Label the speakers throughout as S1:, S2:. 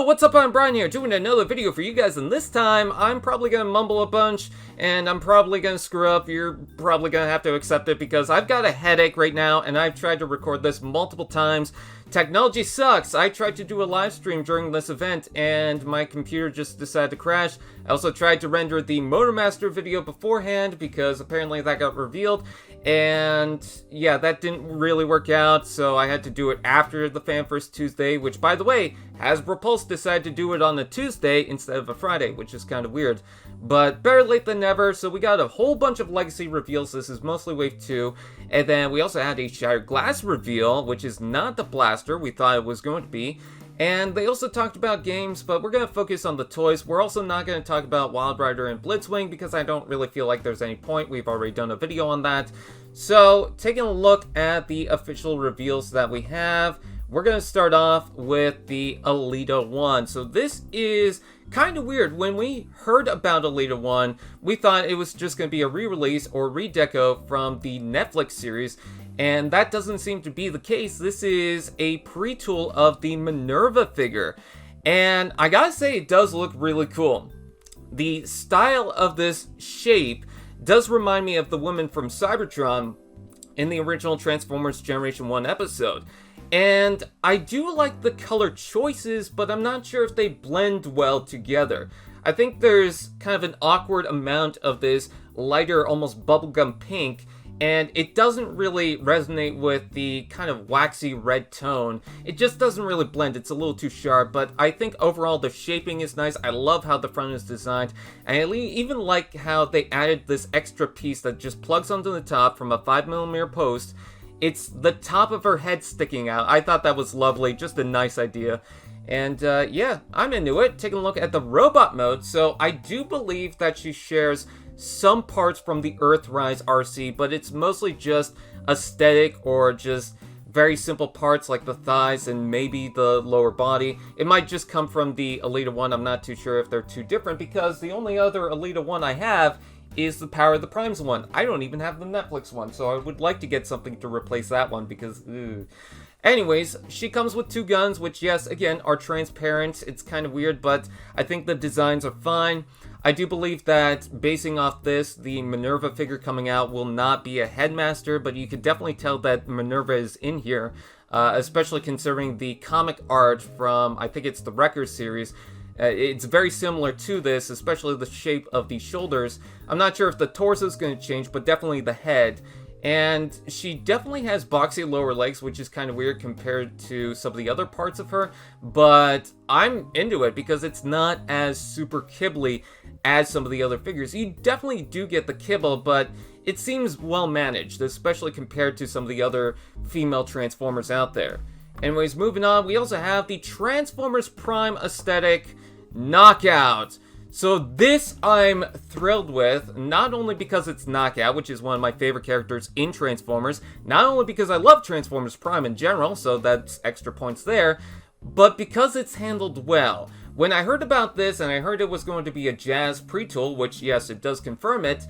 S1: what's up? I'm Brian here, doing another video for you guys, and this time, I'm probably gonna mumble a bunch, and I'm probably gonna screw up. You're probably gonna have to accept it, because I've got a headache right now, and I've tried to record this multiple times. Technology sucks. I tried to do a live stream during this event, and my computer just decided to crash. I also tried to render the Motormaster video beforehand, because apparently that got revealed, and yeah, that didn't really work out, so I had to do it after the FanFirst Tuesday, which, by the way, HasbroPULSE decided to do it on a Tuesday instead of a Friday, which is kind of weird. But better late than never, so we got a whole bunch of legacy reveals. This is mostly Wave 2. And then we also had a Shattered Glass reveal, which is not the blaster we thought it was going to be. And they also talked about games, but we're going to focus on the toys. We're also not going to talk about Wildrider and Blitzwing, because I don't really feel like there's any point. We've already done a video on that. So, taking a look at the official reveals that we have, we're going to start off with the Elita 1. So this is kind of weird. When we heard about Elita 1, we thought it was just going to be a re-release or redeco from the Netflix series, and that doesn't seem to be the case. This is a pre-tool of the Minerva figure, and I gotta say, it does look really cool. The style of this shape does remind me of the woman from Cybertron in the original Transformers Generation 1 episode. And I do like the color choices, but I'm not sure if they blend well together. I think there's kind of an awkward amount of this lighter, almost bubblegum pink, and it doesn't really resonate with the kind of waxy red tone. It just doesn't really blend. It's a little too sharp, but I think overall the shaping is nice. I love how the front is designed, and I even like how they added this extra piece that just plugs onto the top from a 5mm post. It's the top of her head sticking out. I thought that was lovely, just a nice idea. And yeah, I'm into it. Taking a look at the robot mode. So I do believe that she shares some parts from the Earthrise RC, but it's mostly just aesthetic or just very simple parts like the thighs and maybe the lower body. It might just come from the Elita 1. I'm not too sure if they're too different, because the only other Elita 1 I have is the Power of the Primes one. I don't even have the Netflix one, so I would like to get something to replace that one, because, ugh. Anyways, she comes with two guns, which, yes, again, are transparent. It's kind of weird, but I think the designs are fine. I do believe that, basing off this, the Minerva figure coming out will not be a Headmaster, but you could definitely tell that Minerva is in here, especially considering the comic art from, I think it's the Wrecker series. It's very similar to this, especially the shape of the shoulders. I'm not sure if the torso is going to change, but definitely the head. And she definitely has boxy lower legs, which is kind of weird compared to some of the other parts of her. But I'm into it because it's not as super kibbly as some of the other figures. You definitely do get the kibble, but it seems well managed, especially compared to some of the other female Transformers out there. Anyways, moving on, we also have the Transformers Prime aesthetic Knockout. So this I'm thrilled with, not only because it's Knockout, which is one of my favorite characters in Transformers, not only because I love Transformers Prime in general, so that's extra points there, but because it's handled well. When I heard about this, and I heard it was going to be a Jazz pre-tool, which yes, it does confirm it,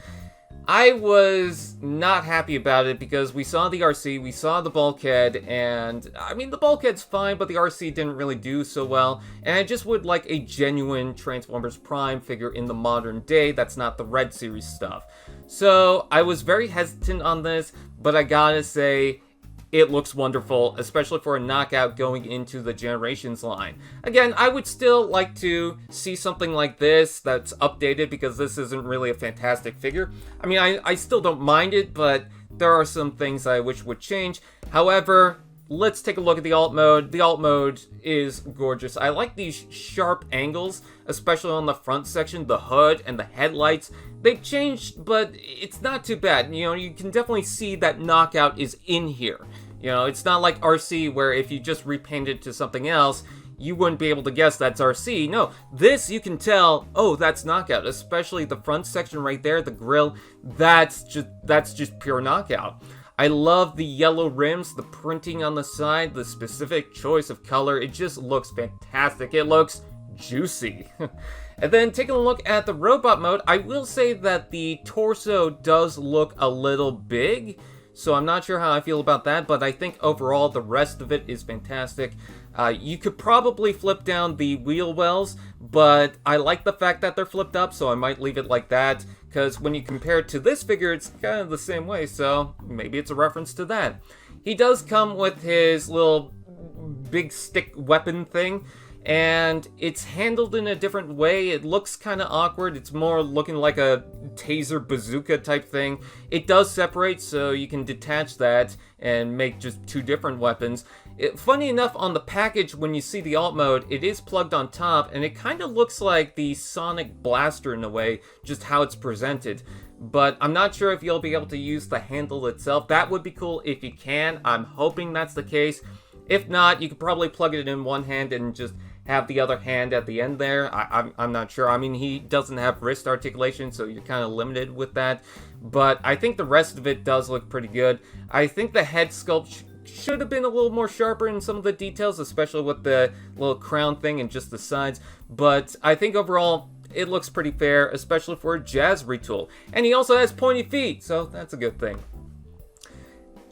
S1: I was not happy about it, because we saw the RC, we saw the bulkhead, and I mean, the bulkhead's fine, but the RC didn't really do so well, and I just would like a genuine Transformers Prime figure in the modern day that's not the Red Series stuff. So I was very hesitant on this, but I gotta say, it looks wonderful, especially for a Knockout going into the Generations line. Again, I would still like to see something like this that's updated, because this isn't really a fantastic figure. I mean, I still don't mind it, but there are some things I wish would change. However, let's take a look at the alt mode. The alt mode is gorgeous. I like these sharp angles, especially on the front section, the hood and the headlights. They've changed, but it's not too bad. You know, you can definitely see that Knockout is in here. You know, it's not like RC, where if you just repaint it to something else, you wouldn't be able to guess that's RC. No, this you can tell, oh, that's Knockout, especially the front section right there, the grille, that's just pure Knockout. I love the yellow rims, the printing on the side, the specific choice of color. It just looks fantastic. It looks juicy. And then taking a look at the robot mode, I will say that the torso does look a little big, so I'm not sure how I feel about that, but I think overall the rest of it is fantastic. You could probably flip down the wheel wells, but I like the fact that they're flipped up, so I might leave it like that, because when you compare it to this figure, it's kind of the same way, so maybe it's a reference to that. He does come with his little big stick weapon thing, and it's handled in a different way. It looks kind of awkward. It's more looking like a taser bazooka type thing. It does separate, so you can detach that and make just two different weapons. Funny enough, on the package, when you see the alt mode, it is plugged on top, and it kind of looks like the Sonic Blaster in a way, just how it's presented. But I'm not sure if you'll be able to use the handle itself. That would be cool if you can. I'm hoping that's the case. If not, you could probably plug it in one hand and just have the other hand at the end there. I'm not sure. I mean, he doesn't have wrist articulation, so you're kind of limited with that. But I think the rest of it does look pretty good. I think the head sculpt should have been a little more sharper in some of the details, especially with the little crown thing and just the sides. But I think overall, it looks pretty fair, especially for a jazz retool. And he also has pointy feet, so that's a good thing.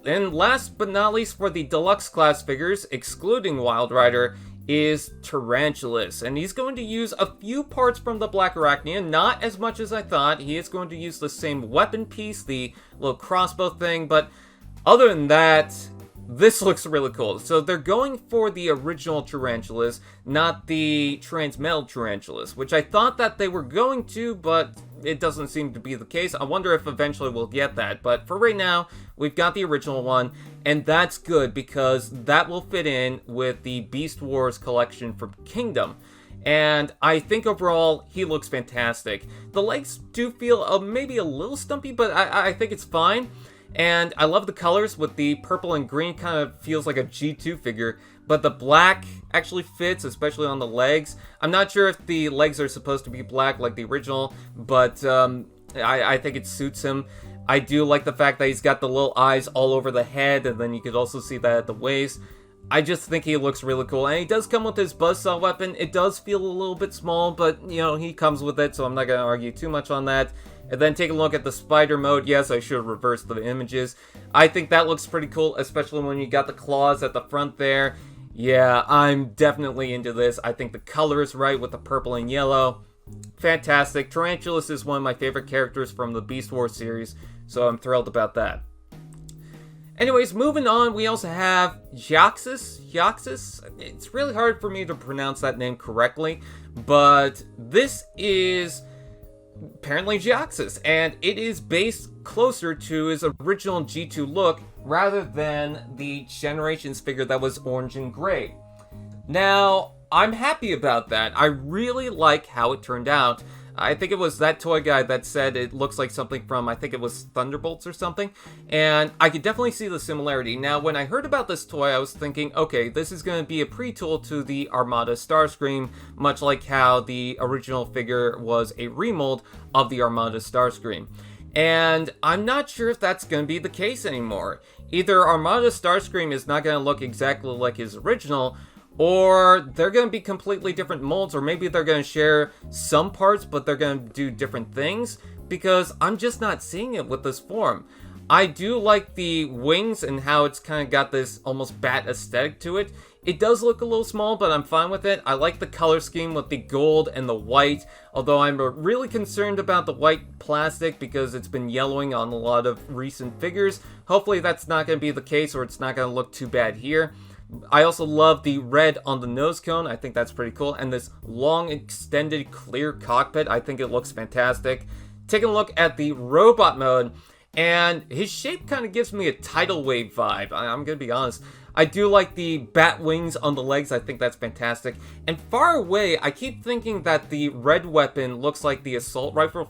S1: And last but not least, for the deluxe class figures, excluding Wildrider, is Tarantulas, and he's going to use a few parts from the Black Arachnia, not as much as I thought. He is going to use the same weapon piece, the little crossbow thing, but other than that, this looks really cool. So they're going for the original Tarantulas, not the transmetal Tarantulas, which I thought that they were going to, but it doesn't seem to be the case. I wonder if eventually we'll get that, but for right now, we've got the original one, and that's good because that will fit in with the Beast Wars collection from Kingdom. And I think overall, he looks fantastic. The legs do feel maybe a little stumpy, but I think it's fine. And I love the colors with the purple and green, kind of feels like a G2 figure. But the black actually fits, especially on the legs. I'm not sure if the legs are supposed to be black like the original, but I think it suits him. I do like the fact that he's got the little eyes all over the head, and then you could also see that at the waist. I just think he looks really cool. And he does come with his buzzsaw weapon. It does feel a little bit small, but, you know, he comes with it, so I'm not going to argue too much on that. And then take a look at the spider mode. Yes, I should have reversed the images. I think that looks pretty cool, especially when you got the claws at the front there. Yeah, I'm definitely into this. I think the color is right with the purple and yellow. Fantastic. Tarantulas is one of my favorite characters from the Beast Wars series, so I'm thrilled about that. Anyways, moving on, we also have Jhiaxus. It's really hard for me to pronounce that name correctly, but this is apparently Jhiaxus, and it is based closer to his original G2 look rather than the Generations figure that was orange and gray. Now, I'm happy about that. I really like how it turned out. I think it was that toy guy that said it looks like something from, I think it was Thunderbolts or something, and I could definitely see the similarity. Now, when I heard about this toy, I was thinking, okay, this is going to be a pre-tool to the Armada Starscream, much like how the original figure was a remold of the Armada Starscream. And I'm not sure if that's going to be the case anymore. Either Armada Starscream is not going to look exactly like his original, or they're going to be completely different molds, or maybe they're going to share some parts, but they're going to do different things, because I'm just not seeing it with this form. I do like the wings and how it's kind of got this almost bat aesthetic to it. It does look a little small, but I'm fine with it. I like the color scheme with the gold and the white, although I'm really concerned about the white plastic because it's been yellowing on a lot of recent figures. Hopefully that's not going to be the case, or it's not going to look too bad here. I also love the red on the nose cone. I think that's pretty cool. And this long, extended, clear cockpit. I think it looks fantastic. Taking a look at the robot mode, and his shape kind of gives me a tidal wave vibe. I'm going to be honest. I do like the bat wings on the legs. I think that's fantastic. And far away, I keep thinking that the red weapon looks like the assault rifle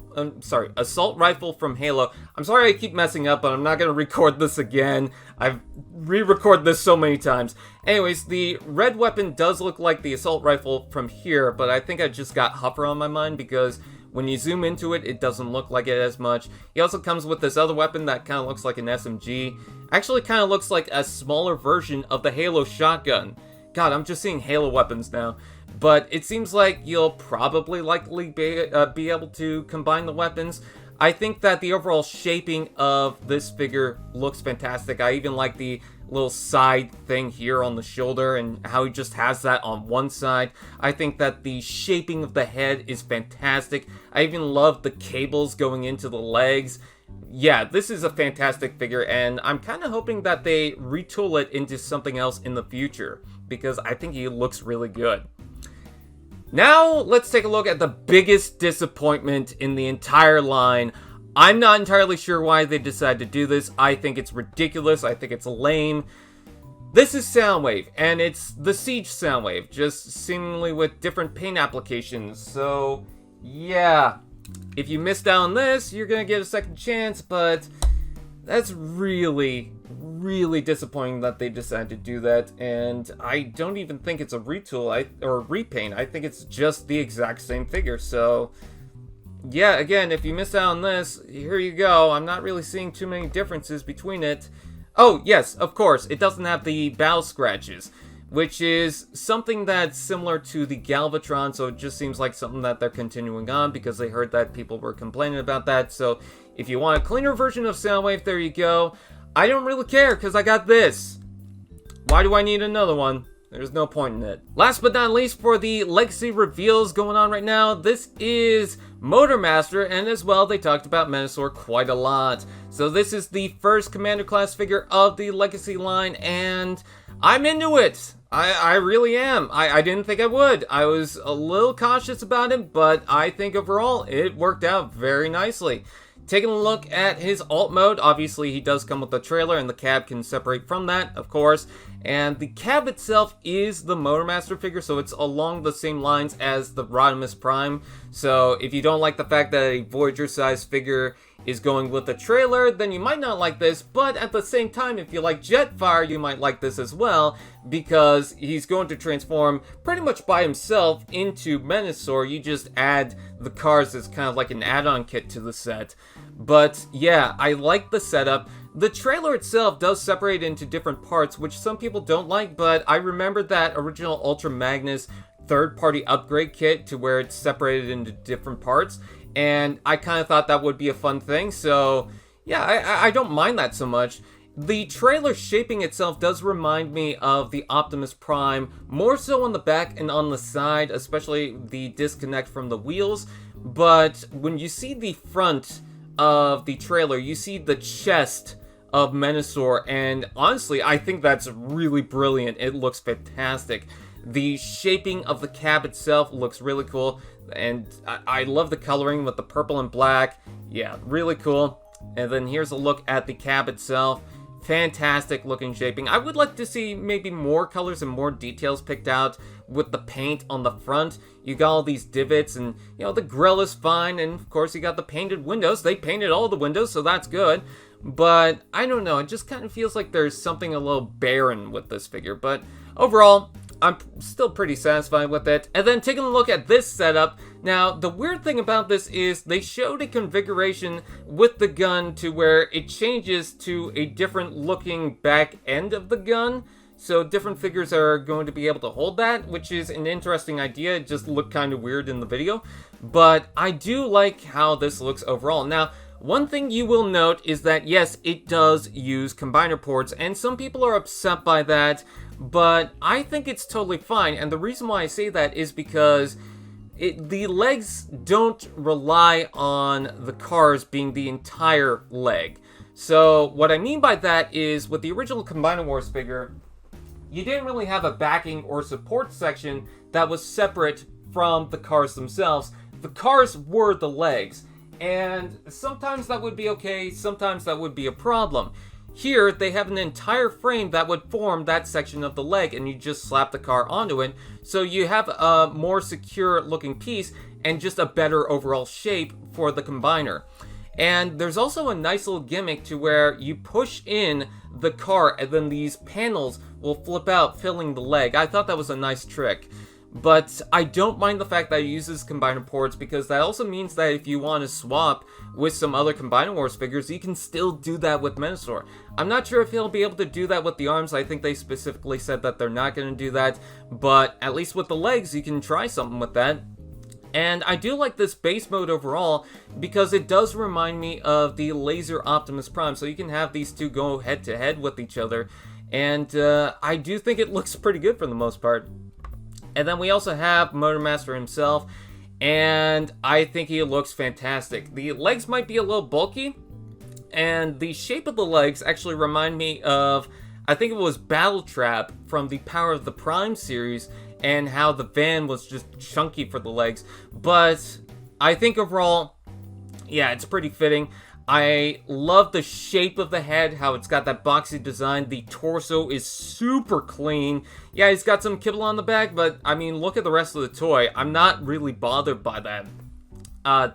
S1: from Halo. I'm sorry I keep messing up, but I'm not going to record this again. I've re-recorded this so many times. Anyways, the red weapon does look like the assault rifle from here, but I think I just got Huffer on my mind because when you zoom into it, it doesn't look like it as much. He also comes with this other weapon that kind of looks like an SMG. Actually kind of looks like a smaller version of the Halo shotgun. God, I'm just seeing Halo weapons now. But it seems like you'll probably likely be able to combine the weapons. I think that the overall shaping of this figure looks fantastic. I even like the little side thing here on the shoulder and how he just has that on one side. I think that the shaping of the head is fantastic. I even love the cables going into the legs. Yeah, this is a fantastic figure, and I'm kind of hoping that they retool it into something else in the future, because I think he looks really good. Now, let's take a look at the biggest disappointment in the entire line. I'm not entirely sure why they decided to do this. I think it's ridiculous. I think it's lame. This is Soundwave, and it's the Siege Soundwave, just seemingly with different paint applications. So, yeah. If you missed out on this, you're going to get a second chance, but that's really, really disappointing that they decided to do that, and I don't even think it's a retool or a repaint. I think it's just the exact same figure, so yeah, again, if you missed out on this, here you go. I'm not really seeing too many differences between it. Oh, yes, of course, it doesn't have the bow scratches, which is something that's similar to the Galvatron, so it just seems like something that they're continuing on because they heard that people were complaining about that. So if you want a cleaner version of Soundwave, there you go. I don't really care because I got this. Why do I need another one? There's no point in it. Last but not least, for the Legacy reveals going on right now, this is Motormaster, and as well, they talked about Menasor quite a lot. So this is the first Commander class figure of the Legacy line, and I'm into it. I really am. I didn't think I would. I was a little cautious about it, but I think overall it worked out very nicely. Taking a look at his alt mode, obviously he does come with a trailer and the cab can separate from that, of course. And the cab itself is the Motormaster figure, so it's along the same lines as the Rodimus Prime. So if you don't like the fact that a Voyager sized figure is going with a trailer, then you might not like this, but at the same time, if you like Jetfire, you might like this as well, because he's going to transform pretty much by himself into Menasor. You just add the cars as kind of like an add-on kit to the set. But yeah, I like the setup. The trailer itself does separate into different parts, which some people don't like, but I remember that original Ultra Magnus third-party upgrade kit to where it's separated into different parts, and I kind of thought that would be a fun thing, so yeah, I don't mind that so much. The trailer shaping itself does remind me of the Optimus Prime, more so on the back and on the side, especially the disconnect from the wheels, but when you see the front of the trailer, you see the chest of Menasor, and honestly, I think that's really brilliant. It looks fantastic. The shaping of the cab itself looks really cool, and I love the coloring with the purple and black. Yeah, really cool. And then here's a look at the cab itself. Fantastic looking shaping. I would like to see maybe more colors and more details picked out with the paint on the front. You got all these divots, and you know, the grille is fine, and of course you got the painted windows. They painted all the windows, so that's good. But I don't know, it just kind of feels like there's something a little barren with this figure. But overall, I'm still pretty satisfied with it. And then taking a look at this setup. Now, the weird thing about this is they showed a configuration with the gun to where it changes to a different looking back end of the gun. So different figures are going to be able to hold that, which is an interesting idea. It just looked kind of weird in the video. But I do like how this looks overall. Now, one thing you will note is that, yes, it does use combiner ports, and some people are upset by that, but I think it's totally fine, and the reason why I say that is because the legs don't rely on the cars being the entire leg. So what I mean by that is, with the original Combiner Wars figure, you didn't really have a backing or support section that was separate from the cars themselves. The cars were the legs. And sometimes that would be okay, sometimes that would be a problem. Here, they have an entire frame that would form that section of the leg, and you just slap the car onto it. So you have a more secure looking piece and just a better overall shape for the combiner. And there's also a nice little gimmick to where you push in the car and then these panels will flip out, filling the leg. I thought that was a nice trick. But I don't mind the fact that it uses Combiner ports, because that also means that if you want to swap with some other Combiner Wars figures, you can still do that with Menasor. I'm not sure if he'll be able to do that with the arms. I think they specifically said that they're not going to do that. But at least with the legs, you can try something with that. And I do like this base mode overall because it does remind me of the Laser Optimus Prime. So you can have these two go head to head with each other. And I do think it looks pretty good for the most part. And then we also have Motormaster himself. And I think he looks fantastic. The legs might be a little bulky. And the shape of the legs actually remind me of, I think it was Battle Trap from the Power of the Prime series, and how the van was just chunky for the legs. But I think overall, yeah, it's pretty fitting. I love the shape of the head, how it's got that boxy design. The torso is super clean. Yeah, he's got some kibble on the back, but I mean, look at the rest of the toy. I'm not really bothered by that.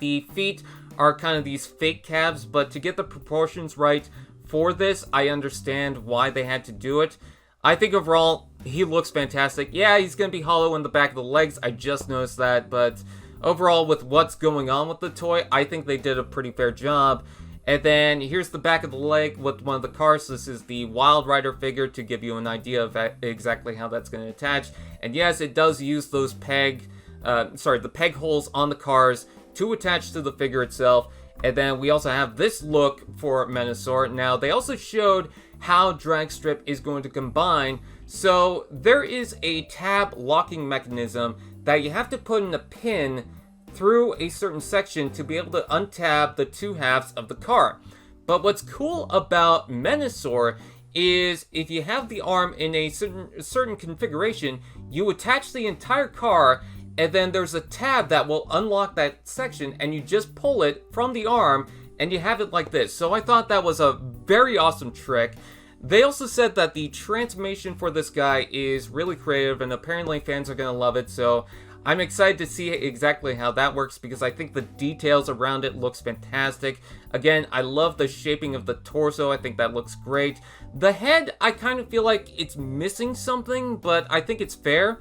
S1: The feet are kind of these fake calves, but to get the proportions right for this, I understand why they had to do it. I think overall, he looks fantastic. Yeah, he's going to be hollow in the back of the legs. I just noticed that. But overall, with what's going on with the toy, I think they did a pretty fair job. And then here's the back of the leg with one of the cars. This is the Wildrider figure to give you an idea of exactly how that's going to attach. And yes, it does use those the peg holes on the cars to attach to the figure itself. And then we also have this look for Menasor. Now, they also showed how drag strip is going to combine. So there is a tab locking mechanism that you have to put in a pin through a certain section to be able to untab the two halves of the car. But what's cool about Menasor is if you have the arm in a certain configuration, you attach the entire car, and then there's a tab that will unlock that section, and you just pull it from the arm, and you have it like this. So I thought that was a very awesome trick. They also said that the transformation for this guy is really creative, and apparently fans are going to love it, so I'm excited to see exactly how that works, because I think the details around it looks fantastic. Again, I love the shaping of the torso. I think that looks great. The head, I kind of feel like it's missing something, but I think it's fair.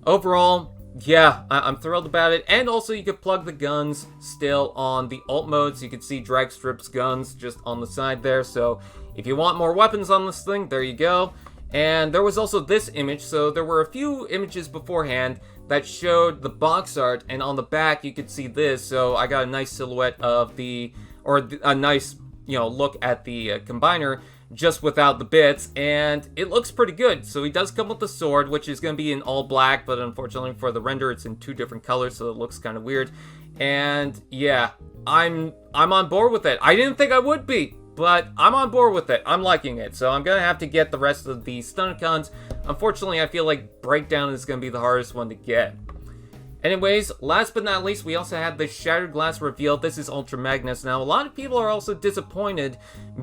S1: Overall, yeah, I'm thrilled about it. And also, you could plug the guns still on the alt modes. You can see Dragstrip's guns just on the side there. So if you want more weapons on this thing, there you go. And there was also this image. So there were a few images beforehand that showed the box art. And on the back, you could see this. So I got a nice silhouette of a nice, look at the combiner, just without the bits, and it looks pretty good. So he does come with the sword, which is going to be in all black, but unfortunately for the render, it's in two different colors, so it looks kind of weird. And yeah, I'm on board with it. I didn't think I would be, but I'm on board with it. I'm liking it, so I'm going to have to get the rest of the Stunticons. Unfortunately, I feel like Breakdown is going to be the hardest one to get. Anyways, last but not least, we also had the Shattered Glass reveal. This is Ultra Magnus. Now, a lot of people are also disappointed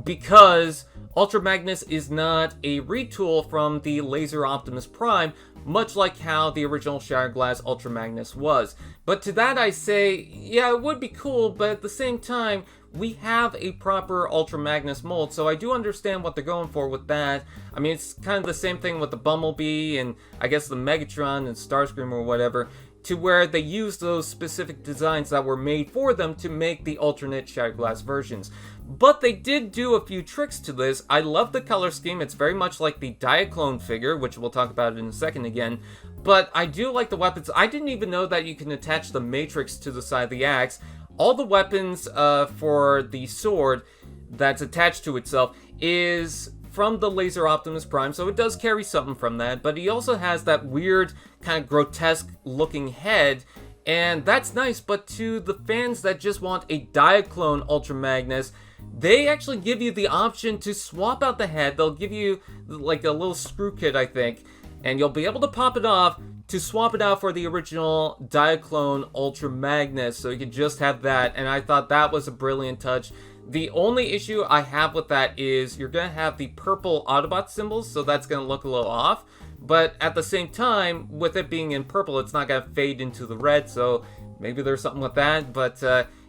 S1: because Ultra Magnus is not a retool from the Laser Optimus Prime, much like how the original Shattered Glass Ultra Magnus was. But to that I say, yeah, it would be cool, but at the same time, we have a proper Ultra Magnus mold, so I do understand what they're going for with that. I mean, it's kind of the same thing with the Bumblebee and I guess the Megatron and Starscream or whatever, to where they use those specific designs that were made for them to make the alternate Shattered Glass versions. But they did do a few tricks to this. I love the color scheme. It's very much like the Diaclone figure, which we'll talk about in a second again. But I do like the weapons. I didn't even know that you can attach the Matrix to the side of the axe. All the weapons for the sword that's attached to itself is from the Laser Optimus Prime, so it does carry something from that, but he also has that weird, kind of grotesque looking head, and that's nice. But to the fans that just want a Diaclone Ultra Magnus, they actually give you the option to swap out the head. They'll give you like a little screw kit, I think, and you'll be able to pop it off to swap it out for the original Diaclone Ultra Magnus, so you can just have that, and I thought that was a brilliant touch. The only issue I have with that is you're going to have the purple Autobot symbols, so that's going to look a little off. But at the same time, with it being in purple, it's not going to fade into the red, so maybe there's something with that. But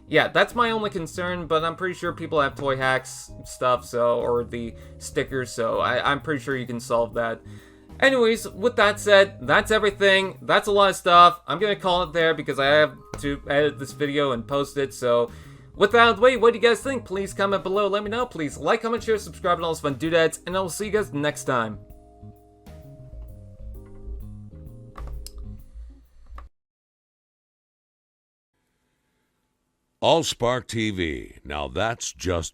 S1: yeah, that's my only concern, but I'm pretty sure people have toy hacks stuff, or the stickers, so I'm pretty sure you can solve that. Anyways, with that said, that's everything. That's a lot of stuff. I'm going to call it there because I have to edit this video and post it, so with that out of the way, what do you guys think? Please comment below, let me know. Please like, comment, share, subscribe, and all those fun doodads, and I will see you guys next time.
S2: AllSpark TV. Now that's just